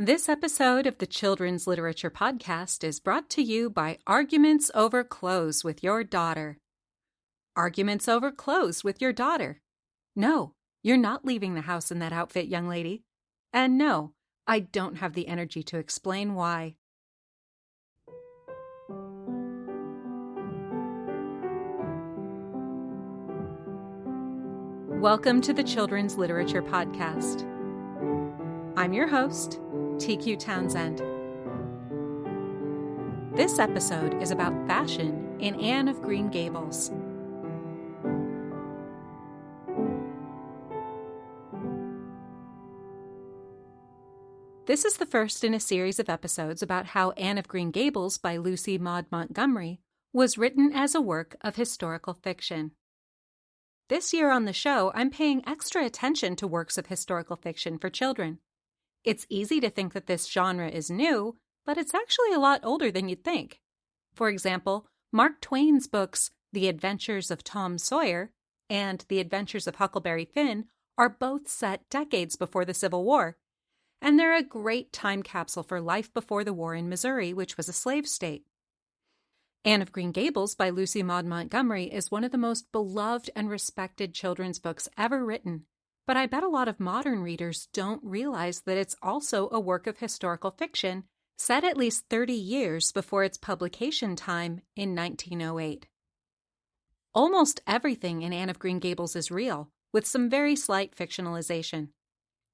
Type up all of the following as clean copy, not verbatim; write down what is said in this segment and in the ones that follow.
This episode of the Children's Literature Podcast is brought to you by Arguments Over Clothes with Your Daughter. Arguments over clothes with your daughter. No, you're not leaving the house in that outfit, young lady. And no, I don't have the energy to explain why. Welcome to the Children's Literature Podcast. I'm your host, TQ Townsend. This episode is about fashion in Anne of Green Gables. This is the first in a series of episodes about how Anne of Green Gables by Lucy Maud Montgomery was written as a work of historical fiction. This year on the show, I'm paying extra attention to works of historical fiction for children. It's easy to think that this genre is new, but it's actually a lot older than you'd think. For example, Mark Twain's books The Adventures of Tom Sawyer and The Adventures of Huckleberry Finn are both set decades before the Civil War, and they're a great time capsule for life before the war in Missouri, which was a slave state. Anne of Green Gables by Lucy Maud Montgomery is one of the most beloved and respected children's books ever written. But I bet a lot of modern readers don't realize that it's also a work of historical fiction set at least 30 years before its publication time in 1908. Almost everything in Anne of Green Gables is real, with some very slight fictionalization.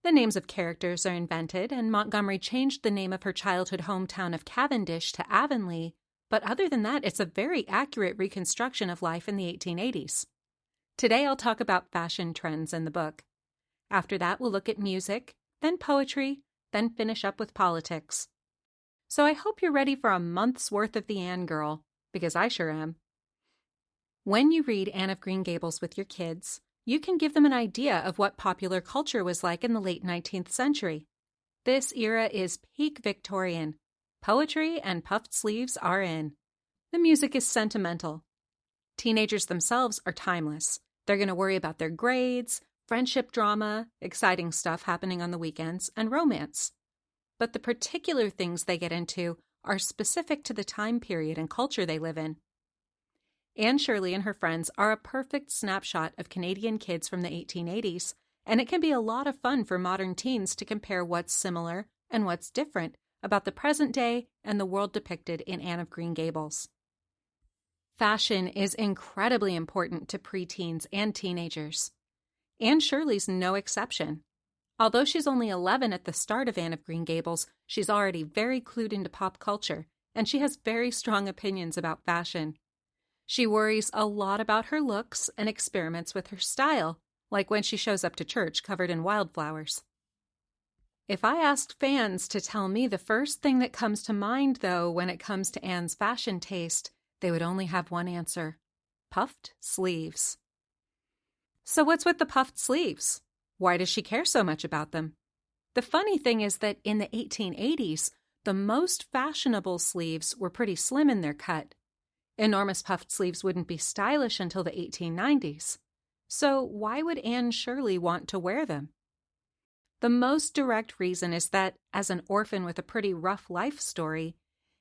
The names of characters are invented, and Montgomery changed the name of her childhood hometown of Cavendish to Avonlea, but other than that, it's a very accurate reconstruction of life in the 1880s. Today I'll talk about fashion trends in the book. After that, we'll look at music, then poetry, then finish up with politics. So I hope you're ready for a month's worth of the Anne Girl, because I sure am. When you read Anne of Green Gables with your kids, you can give them an idea of what popular culture was like in the late 19th century. This era is peak Victorian. Poetry and puffed sleeves are in. The music is sentimental. Teenagers themselves are timeless. They're going to worry about their grades, friendship drama, exciting stuff happening on the weekends, and romance. But the particular things they get into are specific to the time period and culture they live in. Anne Shirley and her friends are a perfect snapshot of Canadian kids from the 1880s, and it can be a lot of fun for modern teens to compare what's similar and what's different about the present day and the world depicted in Anne of Green Gables. Fashion is incredibly important to preteens and teenagers. Anne Shirley's no exception. Although she's only 11 at the start of Anne of Green Gables, she's already very clued into pop culture, and she has very strong opinions about fashion. She worries a lot about her looks and experiments with her style, like when she shows up to church covered in wildflowers. If I asked fans to tell me the first thing that comes to mind, though, when it comes to Anne's fashion taste, they would only have one answer: puffed sleeves. So what's with the puffed sleeves? Why does she care so much about them? The funny thing is that in the 1880s, the most fashionable sleeves were pretty slim in their cut. Enormous puffed sleeves wouldn't be stylish until the 1890s. So why would Anne Shirley want to wear them? The most direct reason is that, as an orphan with a pretty rough life story,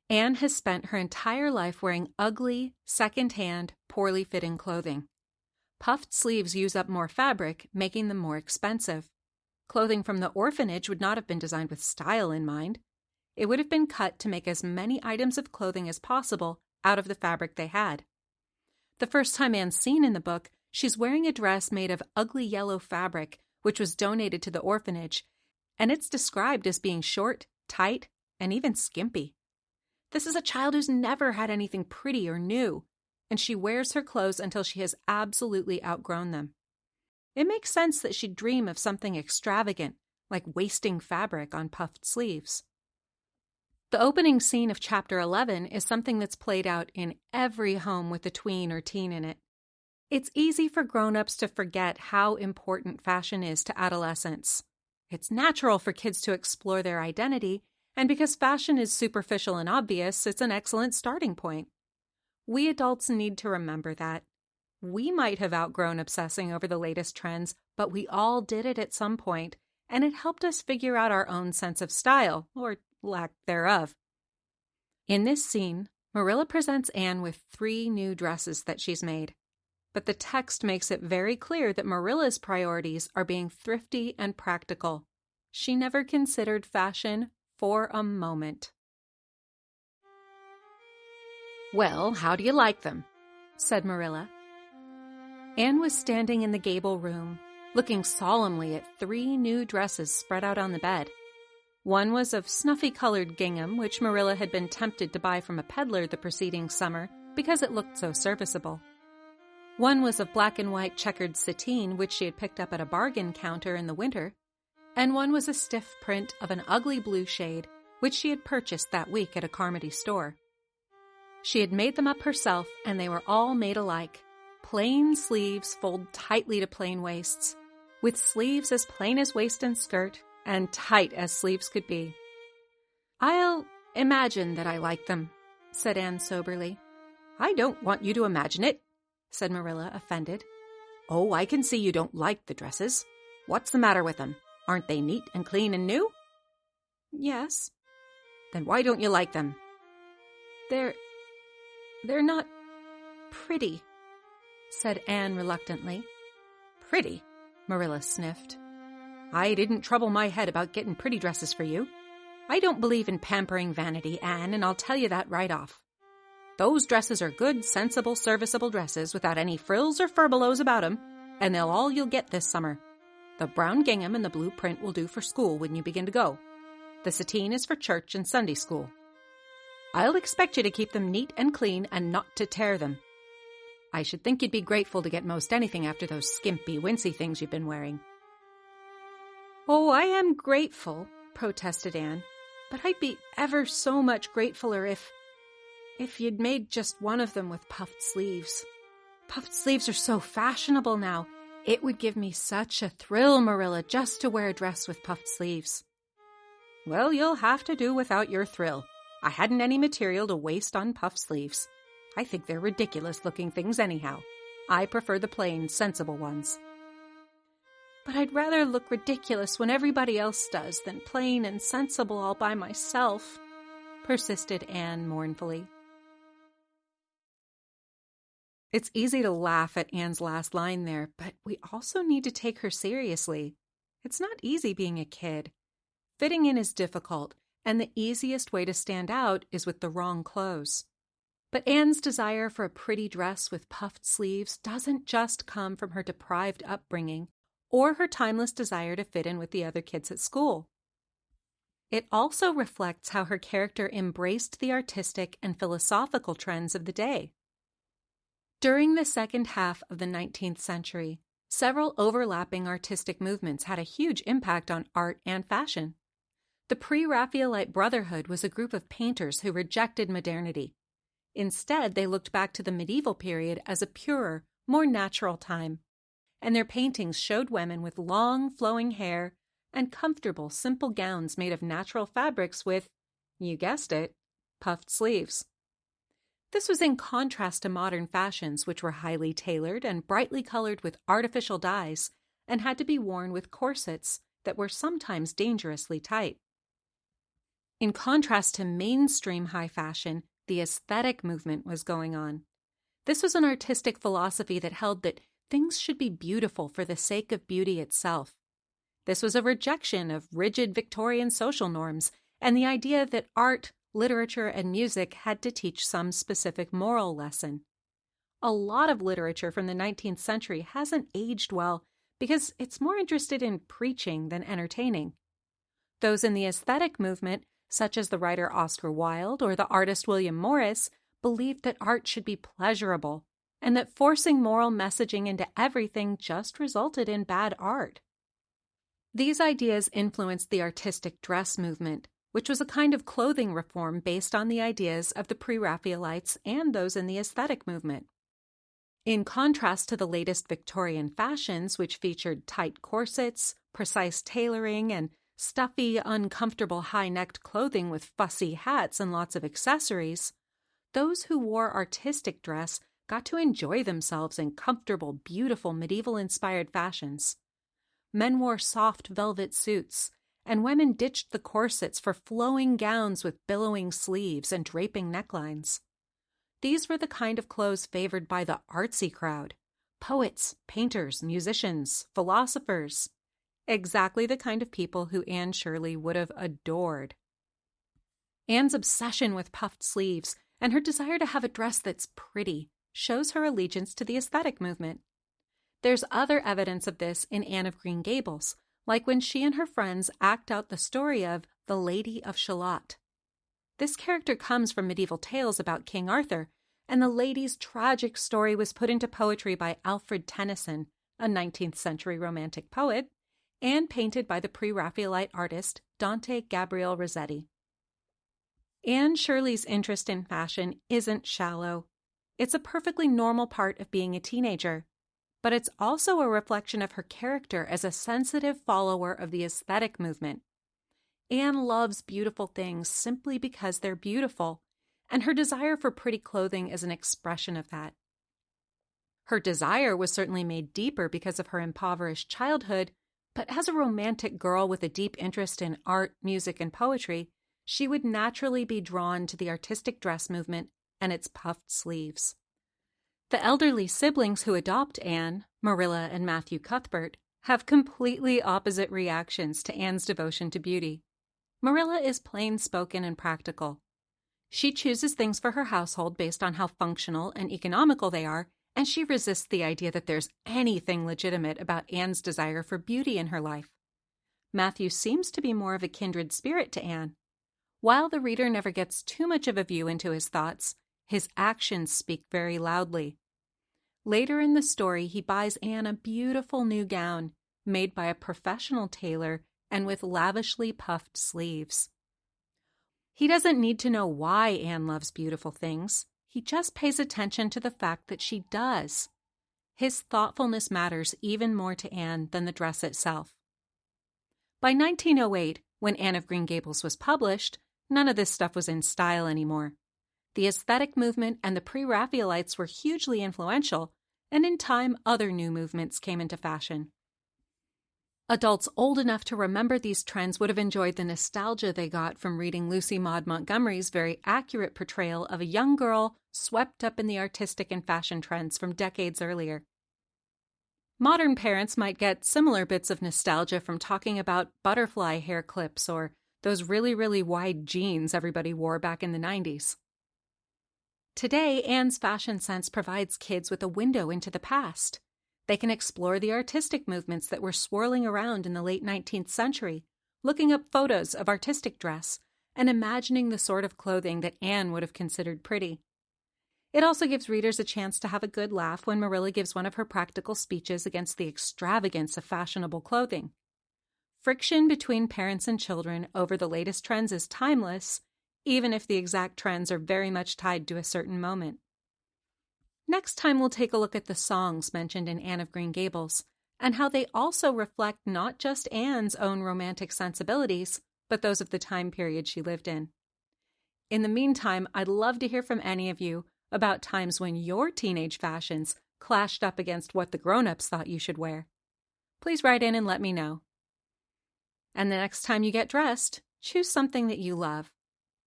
Anne has spent her entire life wearing ugly, second-hand, poorly fitting clothing. Puffed sleeves use up more fabric, making them more expensive. Clothing from the orphanage would not have been designed with style in mind. It would have been cut to make as many items of clothing as possible out of the fabric they had. The first time Anne's seen in the book, she's wearing a dress made of ugly yellow fabric, which was donated to the orphanage, and it's described as being short, tight, and even skimpy. This is a child who's never had anything pretty or new, and she wears her clothes until she has absolutely outgrown them. It makes sense that she'd dream of something extravagant, like wasting fabric on puffed sleeves. The opening scene of Chapter 11 is something that's played out in every home with a tween or teen in it. It's easy for grown-ups to forget how important fashion is to adolescents. It's natural for kids to explore their identity, and because fashion is superficial and obvious, it's an excellent starting point. We adults need to remember that. We might have outgrown obsessing over the latest trends, but we all did it at some point, and it helped us figure out our own sense of style, or lack thereof. In this scene, Marilla presents Anne with 3 new dresses that she's made. But the text makes it very clear that Marilla's priorities are being thrifty and practical. She never considered fashion for a moment. "Well, how do you like them?" said Marilla. Anne was standing in the gable room, looking solemnly at 3 new dresses spread out on the bed. One was of snuffy-colored gingham, which Marilla had been tempted to buy from a peddler the preceding summer because it looked so serviceable. One was of black and white checkered sateen, which she had picked up at a bargain counter in the winter, and one was a stiff print of an ugly blue shade, which she had purchased that week at a Carmody store. She had made them up herself, and they were all made alike. Plain sleeves fold tightly to plain waists, with sleeves as plain as waist and skirt, and tight as sleeves could be. "I'll imagine that I like them," said Anne soberly. "I don't want you to imagine it," said Marilla, offended. "Oh, I can see you don't like the dresses. What's the matter with them? Aren't they neat and clean and new?" "Yes." "Then why don't you like them?" They're not pretty," said Anne reluctantly. "Pretty?" Marilla sniffed. "I didn't trouble my head about getting pretty dresses for you. I don't believe in pampering vanity, Anne, and I'll tell you that right off. Those dresses are good, sensible, serviceable dresses without any frills or furbelows about 'em, and they're all you'll get this summer. The brown gingham and the blue print will do for school when you begin to go. The sateen is for church and Sunday school. I'll expect you to keep them neat and clean and not to tear them. I should think you'd be grateful to get most anything after those skimpy, wincey things you've been wearing." "Oh, I am grateful," protested Anne, "but I'd be ever so much gratefuler if you'd made just one of them with puffed sleeves. Puffed sleeves are so fashionable now. It would give me such a thrill, Marilla, just to wear a dress with puffed sleeves." "Well, you'll have to do without your thrill. I hadn't any material to waste on puffed sleeves. I think they're ridiculous-looking things anyhow. I prefer the plain, sensible ones." "But I'd rather look ridiculous when everybody else does than plain and sensible all by myself," persisted Anne mournfully. It's easy to laugh at Anne's last line there, but we also need to take her seriously. It's not easy being a kid. Fitting in is difficult, and the easiest way to stand out is with the wrong clothes. But Anne's desire for a pretty dress with puffed sleeves doesn't just come from her deprived upbringing or her timeless desire to fit in with the other kids at school. It also reflects how her character embraced the artistic and philosophical trends of the day. During the second half of the 19th century, several overlapping artistic movements had a huge impact on art and fashion. The Pre-Raphaelite Brotherhood was a group of painters who rejected modernity. Instead, they looked back to the medieval period as a purer, more natural time, and their paintings showed women with long, flowing hair and comfortable, simple gowns made of natural fabrics with, you guessed it, puffed sleeves. This was in contrast to modern fashions, which were highly tailored and brightly colored with artificial dyes and had to be worn with corsets that were sometimes dangerously tight. In contrast to mainstream high fashion, the aesthetic movement was going on. This was an artistic philosophy that held that things should be beautiful for the sake of beauty itself. This was a rejection of rigid Victorian social norms and the idea that art, literature, and music had to teach some specific moral lesson. A lot of literature from the 19th century hasn't aged well because it's more interested in preaching than entertaining. Those in the aesthetic movement, such as the writer Oscar Wilde or the artist William Morris, believed that art should be pleasurable and that forcing moral messaging into everything just resulted in bad art. These ideas influenced the artistic dress movement, which was a kind of clothing reform based on the ideas of the Pre-Raphaelites and those in the aesthetic movement. In contrast to the latest Victorian fashions, which featured tight corsets, precise tailoring, and stuffy, uncomfortable high-necked clothing with fussy hats and lots of accessories, those who wore artistic dress got to enjoy themselves in comfortable, beautiful, medieval-inspired fashions. men wore soft velvet suits, and women ditched the corsets for flowing gowns with billowing sleeves and draping necklines. These were the kind of clothes favored by the artsy crowd: poets, painters, musicians, philosophers. Exactly the kind of people who Anne Shirley would have adored. Anne's obsession with puffed sleeves and her desire to have a dress that's pretty shows her allegiance to the aesthetic movement. There's other evidence of this in Anne of Green Gables, like when she and her friends act out the story of the Lady of Shalott. This character comes from medieval tales about King Arthur, and the lady's tragic story was put into poetry by Alfred Tennyson, a 19th century Romantic poet, and painted by the Pre-Raphaelite artist Dante Gabriel Rossetti. Anne Shirley's interest in fashion isn't shallow. It's a perfectly normal part of being a teenager, but it's also a reflection of her character as a sensitive follower of the aesthetic movement. Anne loves beautiful things simply because they're beautiful, and her desire for pretty clothing is an expression of that. Her desire was certainly made deeper because of her impoverished childhood, but as a romantic girl with a deep interest in art, music, and poetry, she would naturally be drawn to the artistic dress movement and its puffed sleeves. The elderly siblings who adopt Anne, Marilla and Matthew Cuthbert, have completely opposite reactions to Anne's devotion to beauty. Marilla is plain-spoken and practical. She chooses things for her household based on how functional and economical they are, and she resists the idea that there's anything legitimate about Anne's desire for beauty in her life. Matthew seems to be more of a kindred spirit to Anne. While the reader never gets too much of a view into his thoughts, his actions speak very loudly. Later in the story, he buys Anne a beautiful new gown, made by a professional tailor and with lavishly puffed sleeves. He doesn't need to know why Anne loves beautiful things. He just pays attention to the fact that she does. His thoughtfulness matters even more to Anne than the dress itself. By 1908, when Anne of Green Gables was published, none of this stuff was in style anymore. The aesthetic movement and the Pre-Raphaelites were hugely influential, and in time other new movements came into fashion. Adults old enough to remember these trends would have enjoyed the nostalgia they got from reading Lucy Maud Montgomery's very accurate portrayal of a young girl swept up in the artistic and fashion trends from decades earlier. Modern parents might get similar bits of nostalgia from talking about butterfly hair clips or those really, really wide jeans everybody wore back in the 90s. Today, Anne's fashion sense provides kids with a window into the past. They can explore the artistic movements that were swirling around in the late 19th century, looking up photos of artistic dress and imagining the sort of clothing that Anne would have considered pretty. It also gives readers a chance to have a good laugh when Marilla gives one of her practical speeches against the extravagance of fashionable clothing. Friction between parents and children over the latest trends is timeless, even if the exact trends are very much tied to a certain moment. Next time we'll take a look at the songs mentioned in Anne of Green Gables, and how they also reflect not just Anne's own romantic sensibilities, but those of the time period she lived in. In the meantime, I'd love to hear from any of you about times when your teenage fashions clashed up against what the grown-ups thought you should wear. Please write in and let me know. And the next time you get dressed, choose something that you love.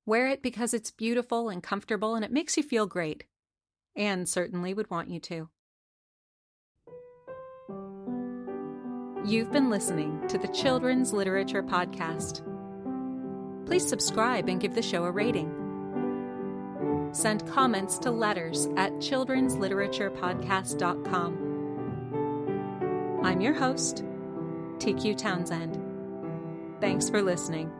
Wear it because it's beautiful and comfortable and it makes you feel great. Anne certainly would want you to. You've been listening to the Children's Literature Podcast. Please subscribe and give the show a rating. Send comments to letters@children'sliteraturepodcast.com. I'm your host, TQ Townsend. Thanks for listening.